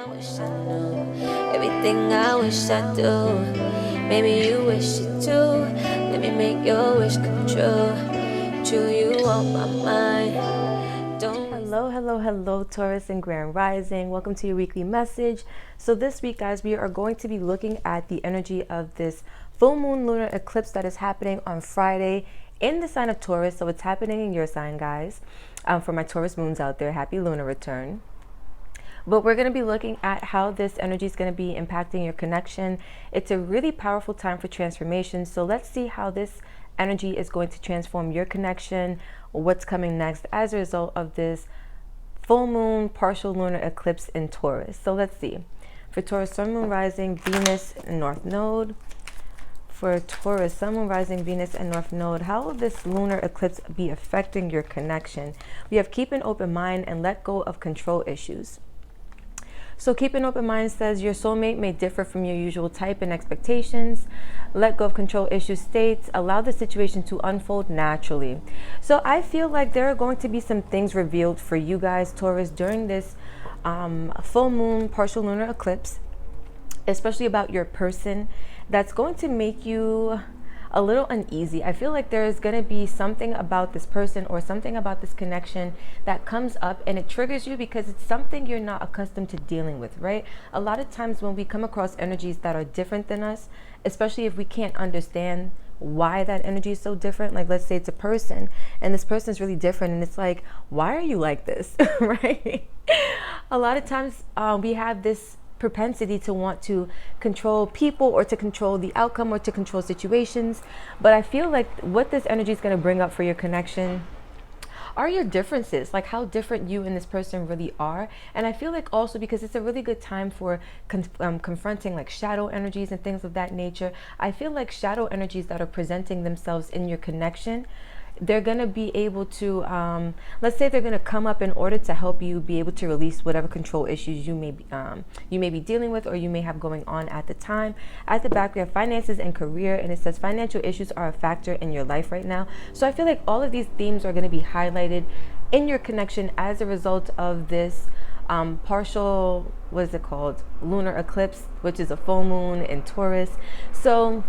wish I knew everything I wish I do. Maybe you wish it too. Let me make your wish come true. True, you on my mind. Hello, Taurus and Grand Rising. Welcome to your weekly message. So this week, guys, we are going to be looking at the energy of this full moon lunar eclipse that is happening on Friday in the sign of Taurus. So it's happening in your sign, guys. For my Taurus moons out there, happy lunar return. But we're going to be looking at how this energy is going to be impacting your connection. It's a really powerful time for transformation. So let's see how this energy is going to transform your connection, what's coming next as a result of this full moon partial lunar eclipse in Taurus. So let's see. For Taurus, Sun, Moon, Rising, Venus, and North Node. For Taurus, Sun, Moon, Rising, Venus, and North Node, how will this lunar eclipse be affecting your connection? We have keep an open mind and let go of control issues. So keep an open mind says your soulmate may differ from your usual type and expectations. Let go of control issues states allow the situation to unfold naturally. So I feel like there are going to be some things revealed for you guys, Taurus, during this full moon partial lunar eclipse, especially about your person, that's going to make you a little uneasy. I feel like there's going to be something about this person or something about this connection that comes up and it triggers you because it's something you're not accustomed to dealing with, right? A lot of times when we come across energies that are different than us, especially if we can't understand why that energy is so different, like let's say it's a person and this person is really different and it's like, why are you like this? Right? A lot of times we have this propensity to want to control people or to control the outcome or to control situations. But I feel like what this energy is going to bring up for your connection are your differences, like how different you and this person really are. And I feel like also because it's a really good time for confronting like shadow energies and things of that nature. I feel like shadow energies that are presenting themselves in your connection, they're going to be able to, let's say they're going to come up in order to help you be able to release whatever control issues you may be dealing with or you may have going on at the time. At the back, we have finances and career, and it says financial issues are a factor in your life right now. So I feel like all of these themes are going to be highlighted in your connection as a result of this partial, what is it called? Lunar eclipse, which is a full moon in Taurus. So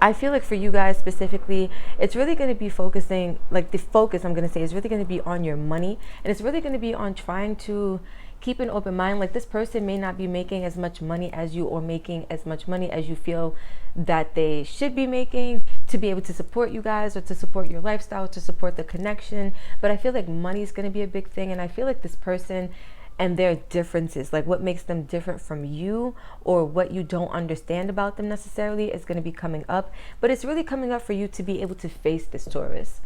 I feel like for you guys specifically, it's really going to be focusing, like the focus I'm going to say is really going to be on your money. And it's really going to be on trying to keep an open mind. Like this person may not be making as much money as you or making as much money as you feel that they should be making to be able to support you guys or to support your lifestyle, to support the connection. But I feel like money is going to be a big thing. And I feel like this person and their differences, like what makes them different from you or what you don't understand about them necessarily, is going to be coming up. But it's really coming up for you to be able to face this, Taurus.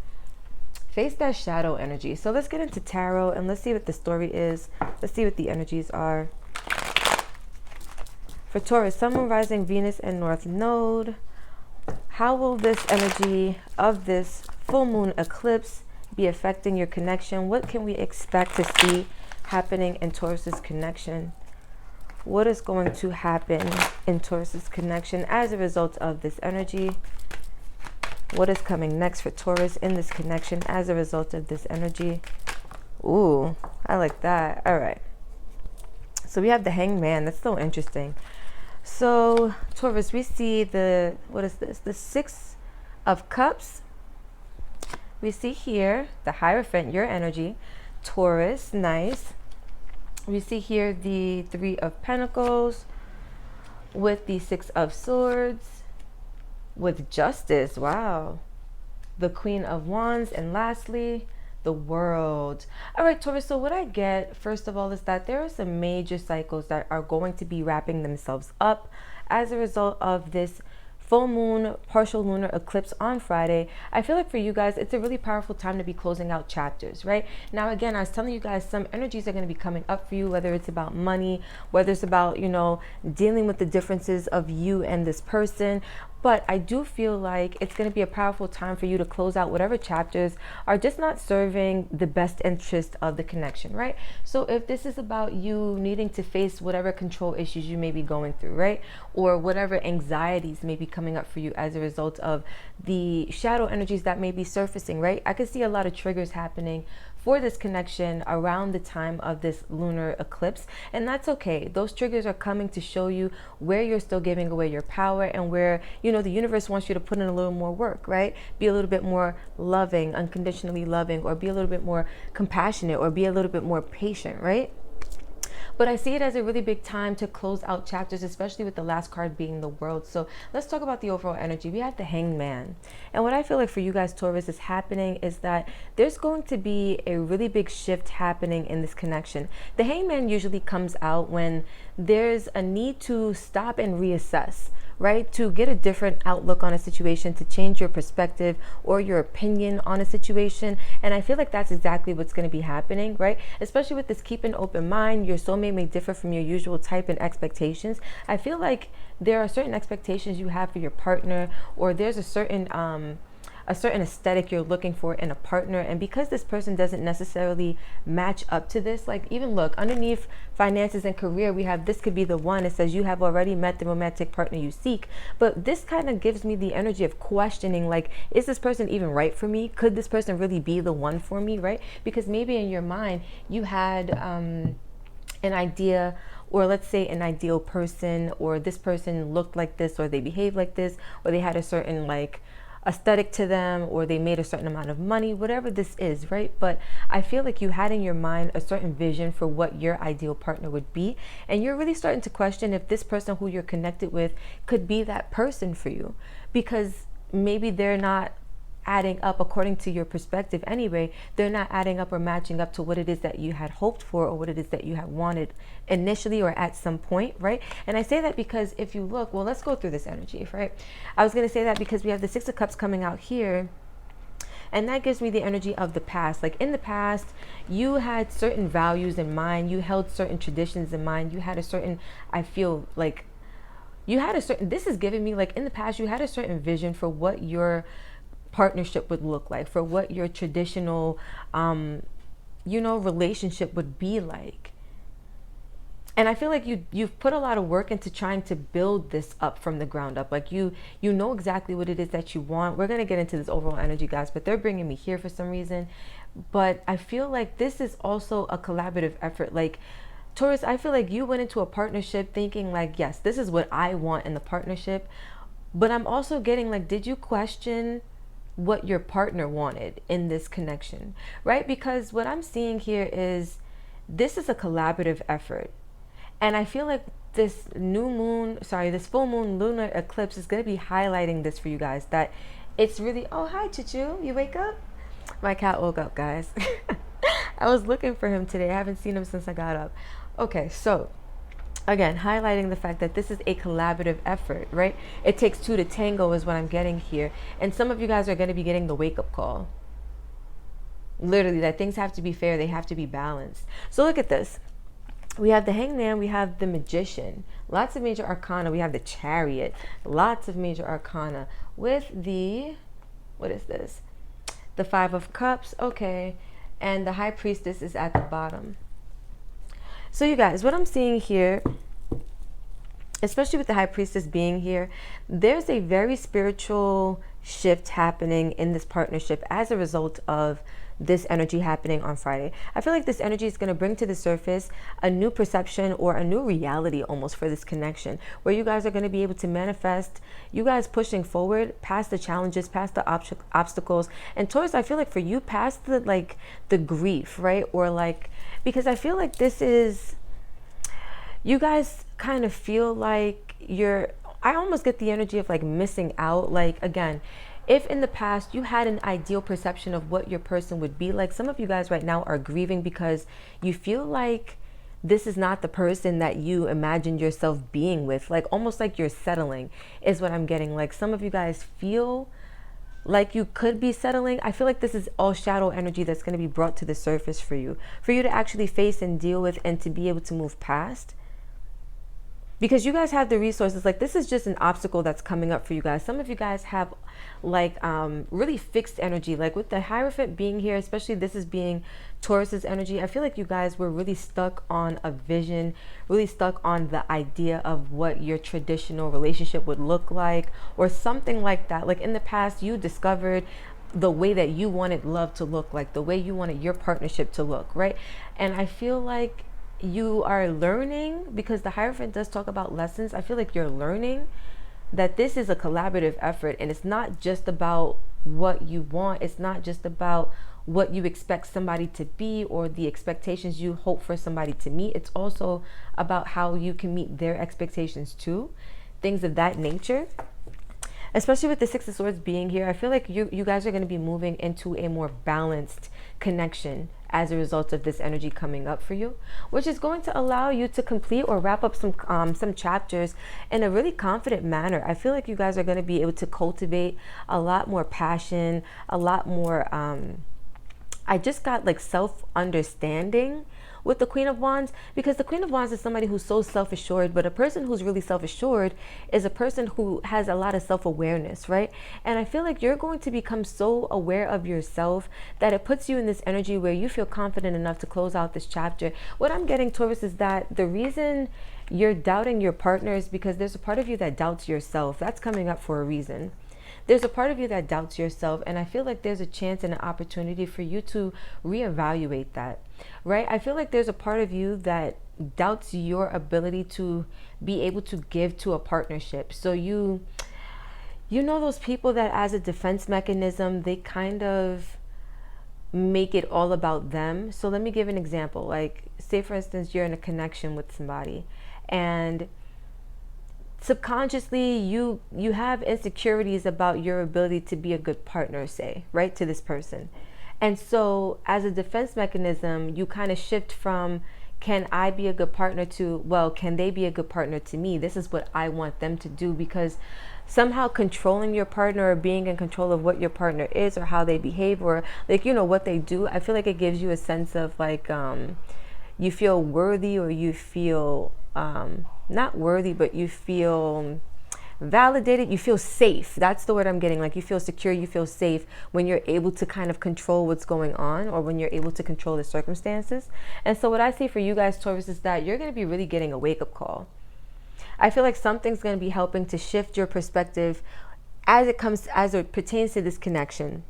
Face that shadow energy. So let's get into tarot and let's see what the story is. Let's see what the energies are. For Taurus, Sun, Moon, Rising, Venus, and North Node, how will this energy of this full moon eclipse be affecting your connection? What can we expect to see happening in Taurus's connection? What is going to happen in Taurus's connection as a result of this energy? What is coming next for Taurus in this connection as a result of this energy? Ooh, I like that. All right. So we have the Hanged Man. That's so interesting. So Taurus, we see the, what is this? The Six of Cups. We see here the Hierophant, your energy. Taurus, nice. We see here the Three of Pentacles with the Six of Swords, with Justice, wow. The Queen of Wands, and lastly, the World. All right, Taurus, so what I get, first of all, is that there are some major cycles that are going to be wrapping themselves up as a result of this full moon partial lunar eclipse on Friday. I feel like for you guys, it's a really powerful time to be closing out chapters, right? Now, again, I was telling you guys some energies are going to be coming up for you, whether it's about money, whether it's about, you know, dealing with the differences of you and this person. But I do feel like it's going to be a powerful time for you to close out whatever chapters are just not serving the best interest of the connection, right? So if this is about you needing to face whatever control issues you may be going through, right? Or whatever anxieties may be coming up for you as a result of the shadow energies that may be surfacing, right? I could see a lot of triggers happening for this connection around the time of this lunar eclipse. And that's okay. Those triggers are coming to show you where you're still giving away your power and where, you know, the universe wants you to put in a little more work, right? Be a little bit more loving, unconditionally loving, or be a little bit more compassionate, or be a little bit more patient, right? But I see it as a really big time to close out chapters, especially with the last card being the World. So let's talk about the overall energy. We have the Hanged Man. And what I feel like for you guys, Taurus, is happening is that there's going to be a really big shift happening in this connection. The Hanged Man usually comes out when there's a need to stop and reassess, right? To get a different outlook on a situation, to change your perspective or your opinion on a situation. And I feel like that's exactly what's going to be happening, right? Especially with this keep an open mind. Your soulmate may differ from your usual type and expectations. I feel like there are certain expectations you have for your partner, or there's a certain aesthetic you're looking for in a partner. And because this person doesn't necessarily match up to this, like even look underneath finances and career, we have this could be the one. It says you have already met the romantic partner you seek. But this kind of gives me the energy of questioning, like, is this person even right for me? Could this person really be the one for me, right? Because maybe in your mind you had an idea, or let's say an ideal person, or this person looked like this, or they behaved like this, or they had a certain like aesthetic to them, or they made a certain amount of money, whatever this is, right? But I feel like you had in your mind a certain vision for what your ideal partner would be, and you're really starting to question if this person who you're connected with could be that person for you, because maybe they're not adding up according to your perspective anyway. They're not adding up or matching up to what it is that you had hoped for, or what it is that you had wanted initially or at some point, right? And I say that because if you look, well, let's go through this energy, right? I was going to say that because we have the Six of Cups coming out here, and that gives me the energy of the past. Like in the past, you had certain values in mind, you held certain traditions in mind, you had a certain, I feel like you had a certain, this is giving me like in the past, you had a certain vision for what your partnership would look like, for what your traditional relationship would be like. And I feel like you've put a lot of work into trying to build this up from the ground up. Like you know exactly what it is that you want. We're going to get into this overall energy, guys, but they're bringing me here for some reason. But I feel like this is also a collaborative effort. Like Taurus, I feel like you went into a partnership thinking like, yes, this is what I want in the partnership. But I'm also getting like, did you question what your partner wanted in this connection, right? Because what I'm seeing here is this is a collaborative effort. And I feel like this full moon lunar eclipse is going to be highlighting this for you guys, that it's really, oh, hi, Chuchu, you wake up? My cat woke up, guys. I was looking for him today. I haven't seen him since I got up. Okay, so again, highlighting the fact that this is a collaborative effort, right? It takes two to tango is what I'm getting here. And some of you guys are going to be getting the wake-up call. Literally, that things have to be fair. They have to be balanced. So look at this. We have the Hanged Man. We have the Magician. Lots of major arcana. We have the Chariot. Lots of major arcana. With the, what is this? The Five of Cups. Okay. And the High Priestess is at the bottom. So you guys, what I'm seeing here, especially with the High Priestess being here, there's a very spiritual shift happening in this partnership as a result of this energy happening on Friday. I feel like this energy is going to bring to the surface a new perception or a new reality almost for this connection, where you guys are going to be able to manifest, you guys pushing forward past the challenges, past the obstacles. And Taurus, I feel like for you, past the grief, right? Or like, because I feel like this is, you guys kind of feel like I almost get the energy of like missing out. Like again, if in the past you had an ideal perception of what your person would be like, some of you guys right now are grieving because you feel like this is not the person that you imagined yourself being with. Like almost like you're settling is what I'm getting. Like some of you guys feel like you could be settling. I feel like this is all shadow energy that's going to be brought to the surface for you to actually face and deal with, and to be able to move past. Because you guys have the resources. Like this is just an obstacle that's coming up for you guys. Some of you guys have like really fixed energy, like with the Hierophant being here, especially this is being Taurus's energy. I feel like you guys were really stuck on a vision, really stuck on the idea of what your traditional relationship would look like, or something like that. Like in the past you discovered the way that you wanted love to look like, the way you wanted your partnership to look, right? And I feel like you are learning, because the Hierophant does talk about lessons. I feel like you're learning that this is a collaborative effort, and it's not just about what you want. It's not just about what you expect somebody to be or the expectations you hope for somebody to meet. It's also about how you can meet their expectations too, things of that nature. Especially with the Six of Swords being here, I feel like you guys are going to be moving into a more balanced connection as a result of this energy coming up for you, which is going to allow you to complete or wrap up some chapters in a really confident manner. I feel like you guys are going to be able to cultivate a lot more passion, a lot more I just got like self-understanding with the Queen of Wands, because the Queen of Wands is somebody who's so self-assured, but a person who's really self-assured is a person who has a lot of self-awareness, right? And I feel like you're going to become so aware of yourself that it puts you in this energy where you feel confident enough to close out this chapter. What I'm getting, Taurus, is that the reason you're doubting your partner is because there's a part of you that doubts yourself. That's coming up for a reason. There's a part of you that doubts yourself, and I feel like there's a chance and an opportunity for you to reevaluate that, right? I feel like there's a part of you that doubts your ability to be able to give to a partnership. So you know those people that as a defense mechanism, they kind of make it all about them. So let me give an example. Like, say for instance, you're in a connection with somebody, and subconsciously you have insecurities about your ability to be a good partner, say, right, to this person. And so as a defense mechanism, you kind of shift from, can I be a good partner, to, well, can they be a good partner to me? This is what I want them to do. Because somehow controlling your partner, or being in control of what your partner is or how they behave, or like, you know, what they do, I feel like it gives you a sense of like you feel worthy, or you feel not worthy, but you feel validated, you feel safe. That's the word I'm getting. Like, you feel secure, you feel safe when you're able to kind of control what's going on, or when you're able to control the circumstances. And so what I see for you guys, Taurus, is that you're going to be really getting a wake-up call. I feel like something's going to be helping to shift your perspective as it pertains to this connection,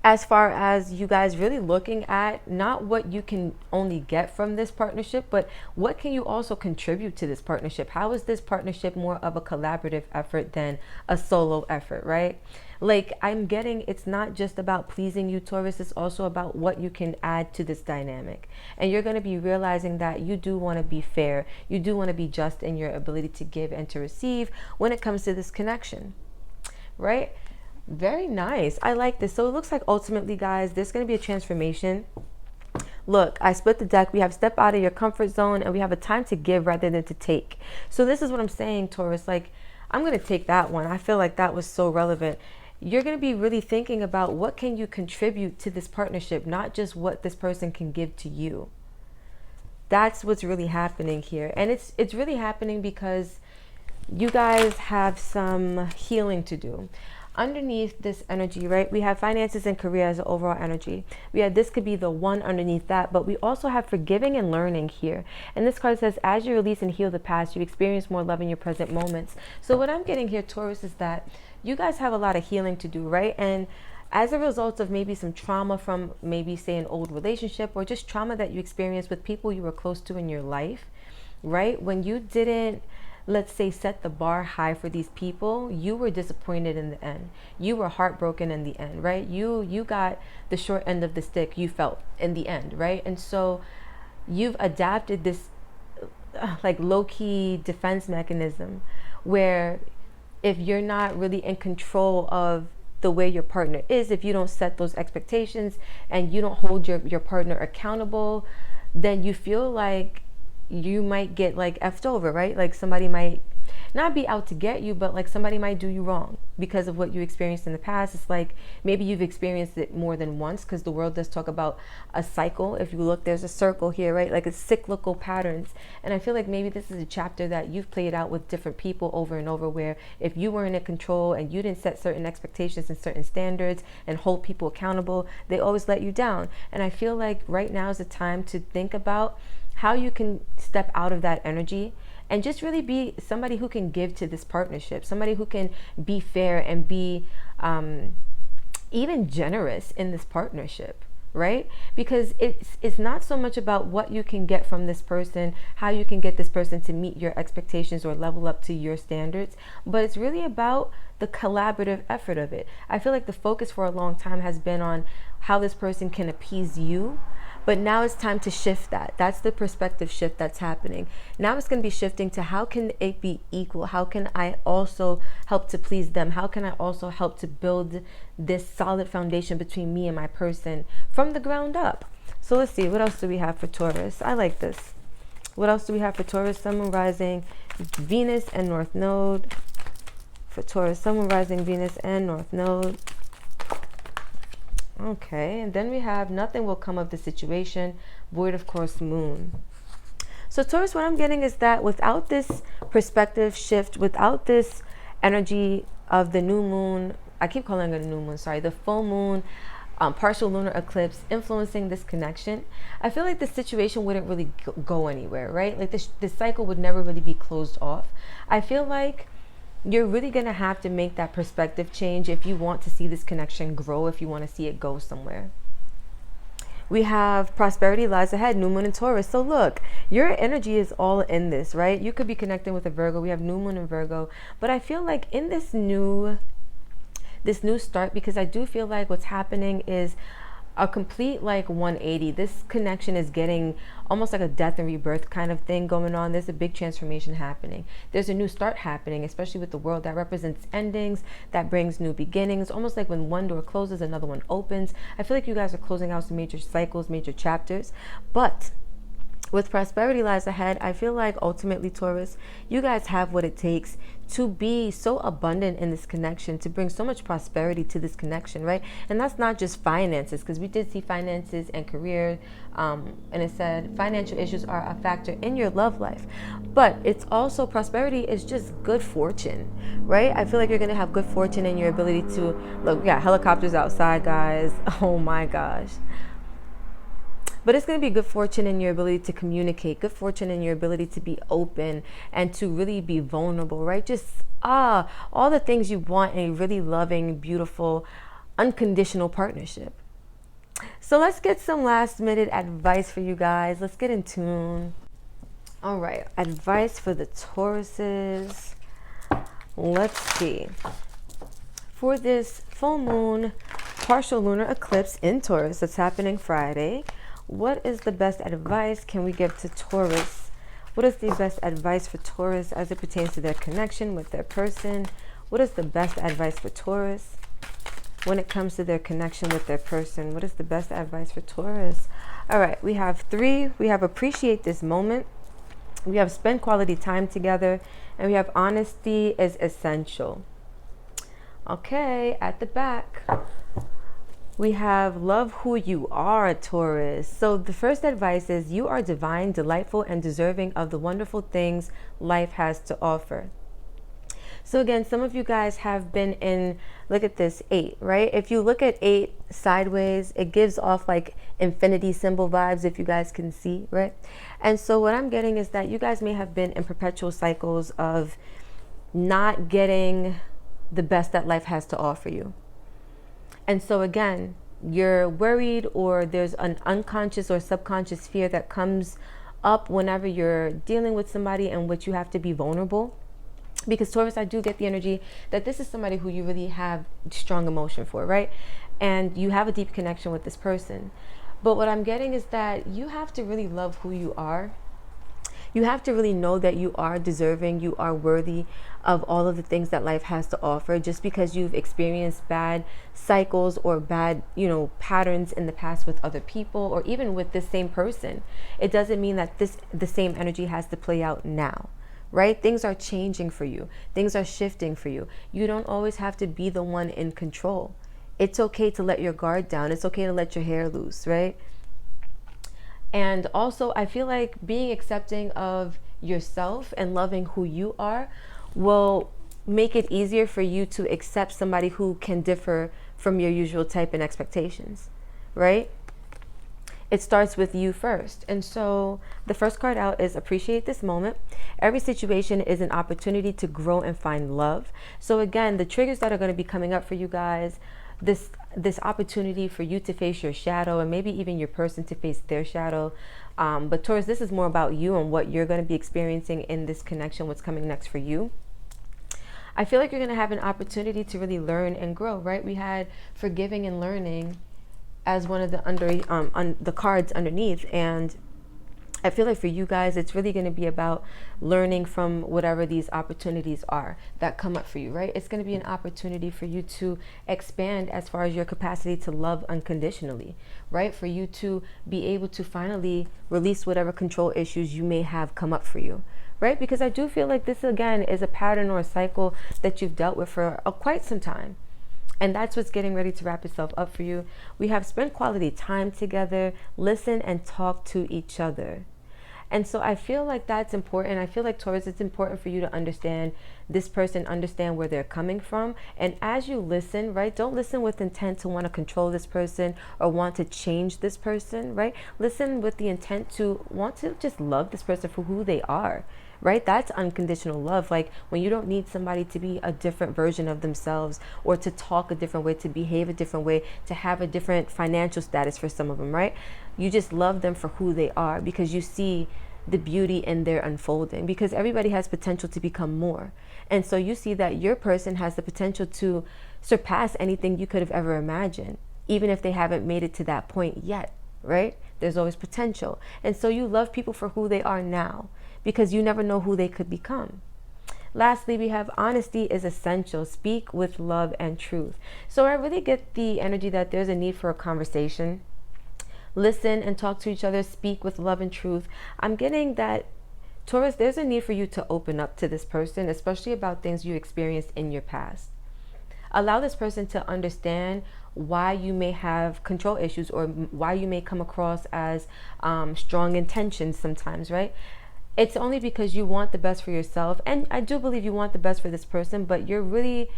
as far as you guys really looking at not what you can only get from this partnership, but what can you also contribute to this partnership? How is this partnership more of a collaborative effort than a solo effort, right? Like, I'm getting, it's not just about pleasing you, Taurus. It's also about what you can add to this dynamic. And you're going to be realizing that you do want to be fair. You do want to be just in your ability to give and to receive when it comes to this connection, right? Very nice. I like this. So it looks like ultimately, guys, there's going to be a transformation. Look, I split the deck. We have step out of your comfort zone, and we have a time to give rather than to take. So this is what I'm saying, Taurus. Like, I'm going to take that one. I feel like that was so relevant. You're going to be really thinking about what can you contribute to this partnership, not just what this person can give to you. That's what's really happening here. And it's really happening because you guys have some healing to do. Underneath this energy, right, we have finances and career as an overall energy. We have, this could be the one underneath that, but we also have forgiving and learning here. And this card says, as you release and heal the past, you experience more love in your present moments. So what I'm getting here, Taurus, is that you guys have a lot of healing to do, right? And as a result of maybe some trauma from maybe, say, an old relationship, or just trauma that you experienced with people you were close to in your life, right? When you didn't, let's say, set the bar high for these people, you were disappointed in the end. You were heartbroken in the end, right? You got the short end of the stick, you felt, in the end, right? And so you've adapted this like low-key defense mechanism where if you're not really in control of the way your partner is, if you don't set those expectations and you don't hold your partner accountable, then you feel like you might get like effed over, right? Like somebody might not be out to get you, but like somebody might do you wrong because of what you experienced in the past. It's like maybe you've experienced it more than once, because the world does talk about a cycle. If you look, there's a circle here, right? Like it's cyclical patterns. And I feel like maybe this is a chapter that you've played out with different people over and over, where if you weren't in control and you didn't set certain expectations and certain standards and hold people accountable, they always let you down. And I feel like right now is the time to think about how you can step out of that energy and just really be somebody who can give to this partnership, somebody who can be fair and be even generous in this partnership, right? Because it's not so much about what you can get from this person, how you can get this person to meet your expectations or level up to your standards, but it's really about the collaborative effort of it. I feel like the focus for a long time has been on how this person can appease you, but now it's time to shift that. That's the perspective shift that's happening. Now it's going to be shifting to how can it be equal? How can I also help to please them? How can I also help to build this solid foundation between me and my person from the ground up? So let's see, what else do we have for Taurus? I like this. What else do we have for Taurus? Sun, Moon, Rising, Venus, and North Node. For Taurus, Sun, Moon, Rising, Venus, and North Node. Okay, and then we have nothing will come of the situation, void of course, Moon. So Taurus, what I'm getting is that without this perspective shift, without this energy of the new moon, I keep calling it a new moon, sorry, the full moon, partial lunar eclipse influencing this connection, I feel like the situation wouldn't really go anywhere, right? Like this cycle would never really be closed off. I feel like you're really going to have to make that perspective change if you want to see this connection grow, if you want to see it go somewhere. We have prosperity lies ahead, new moon in Taurus. So look, your energy is all in this, right? You could be connecting with a Virgo. We have new moon in Virgo. But I feel like in this new start, because I do feel like what's happening is a complete like 180. This connection is getting almost like a death and rebirth kind of thing going on. There's a big transformation happening. There's a new start happening, especially with the world that represents endings, that brings new beginnings. Almost like when one door closes, another one opens. I feel like you guys are closing out some major cycles, major chapters. But with prosperity lies ahead, I feel like ultimately, Taurus, you guys have what it takes to be so abundant in this connection, to bring so much prosperity to this connection, right? And that's not just finances, because we did see finances and career, and it said financial issues are a factor in your love life. But it's also, prosperity is just good fortune, right? I feel like you're going to have good fortune in your ability to, look, we got helicopters outside, guys. Oh my gosh. But it's going to be good fortune in your ability to communicate, good fortune in your ability to be open and to really be vulnerable, right? Just, all the things you want in a really loving, beautiful, unconditional partnership. So let's get some last minute advice for you guys. Let's get in tune. All right, advice for the Tauruses. Let's see. For this full moon, partial lunar eclipse in Taurus that's happening Friday, what is the best advice can we give to Taurus? What is the best advice for Taurus as it pertains to their connection with their person? What is the best advice for Taurus when it comes to their connection with their person? What is the best advice for Taurus? All right, we have 3. We have appreciate this moment. We have spend quality time together. And we have honesty is essential. Okay, at the back, we have love who you are, Taurus. So the first advice is you are divine, delightful, and deserving of the wonderful things life has to offer. So again, some of you guys have been in, look at this, 8, right? If you look at 8 sideways, it gives off like infinity symbol vibes, if you guys can see, right? And so what I'm getting is that you guys may have been in perpetual cycles of not getting the best that life has to offer you. And so again, you're worried, or there's an unconscious or subconscious fear that comes up whenever you're dealing with somebody in which you have to be vulnerable. Because Taurus, I do get the energy that this is somebody who you really have strong emotion for, right? And you have a deep connection with this person. But what I'm getting is that you have to really love who you are. You have to really know that you are deserving, you are worthy of all of the things that life has to offer. Just because you've experienced bad cycles or bad, patterns in the past with other people, or even with this same person, it doesn't mean that the same energy has to play out now, right? Things are changing for you. Things are shifting for you. You don't always have to be the one in control. It's okay to let your guard down. It's okay to let your hair loose, right? And also, I feel like being accepting of yourself and loving who you are will make it easier for you to accept somebody who can differ from your usual type and expectations, right? It starts with you first. And so the first card out is appreciate this moment. Every situation is an opportunity to grow and find love. So again, the triggers that are going to be coming up for you guys, this opportunity for you to face your shadow, and maybe even your person to face their shadow. But Taurus, this is more about you and what you're going to be experiencing in this connection, what's coming next for you. I feel like you're going to have an opportunity to really learn and grow, right? We had forgiving and learning as one of the the cards underneath, and I feel like for you guys, it's really going to be about learning from whatever these opportunities are that come up for you, right? It's going to be an opportunity for you to expand as far as your capacity to love unconditionally, right? For you to be able to finally release whatever control issues you may have come up for you, right? Because I do feel like this, again, is a pattern or a cycle that you've dealt with for quite some time. And that's what's getting ready to wrap itself up for you. We have spent quality time together, listen and talk to each other. And so I feel like that's important. I feel like, Taurus, it's important for you to understand this person, understand where they're coming from. And as you listen, right, don't listen with intent to want to control this person or want to change this person, right? Listen with the intent to want to just love this person for who they are, right? That's unconditional love. Like when you don't need somebody to be a different version of themselves, or to talk a different way, to behave a different way, to have a different financial status for some of them, right? You just love them for who they are because you see the beauty in their unfolding, because everybody has potential to become more. And so you see that your person has the potential to surpass anything you could have ever imagined, even if they haven't made it to that point yet, right? There's always potential. And so you love people for who they are now, because you never know who they could become. Lastly, we have honesty is essential. Speak with love and truth. So I really get the energy that there's a need for a conversation. Listen and talk to each other. Speak with love and truth. I'm getting that, Taurus, there's a need for you to open up to this person, especially about things you experienced in your past. Allow this person to understand why you may have control issues, or why you may come across as strong intentions sometimes, right? It's only because you want the best for yourself. And I do believe you want the best for this person, but you're really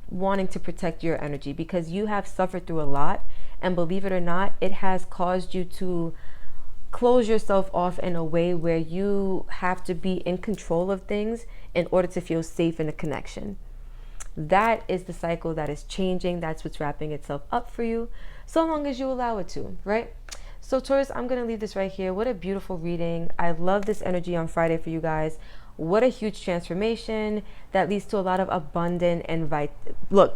wanting to protect your energy because you have suffered through a lot. And believe it or not, it has caused you to close yourself off in a way where you have to be in control of things in order to feel safe in a connection. That is the cycle that is changing. That's what's wrapping itself up for you, so long as you allow it to, right? So Taurus, I'm going to leave this right here. What a beautiful reading. I love this energy on Friday for you guys. What a huge transformation that leads to a lot of abundant and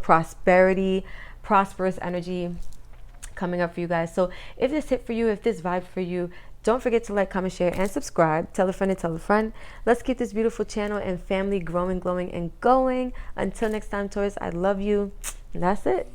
prosperity, prosperous energy coming up for you guys. So if this hit for you, if this vibe for you, don't forget to like, comment, share, and subscribe. Tell a friend and tell a friend. Let's keep this beautiful channel and family growing, glowing, and going. Until next time, Taurus, I love you. And that's it.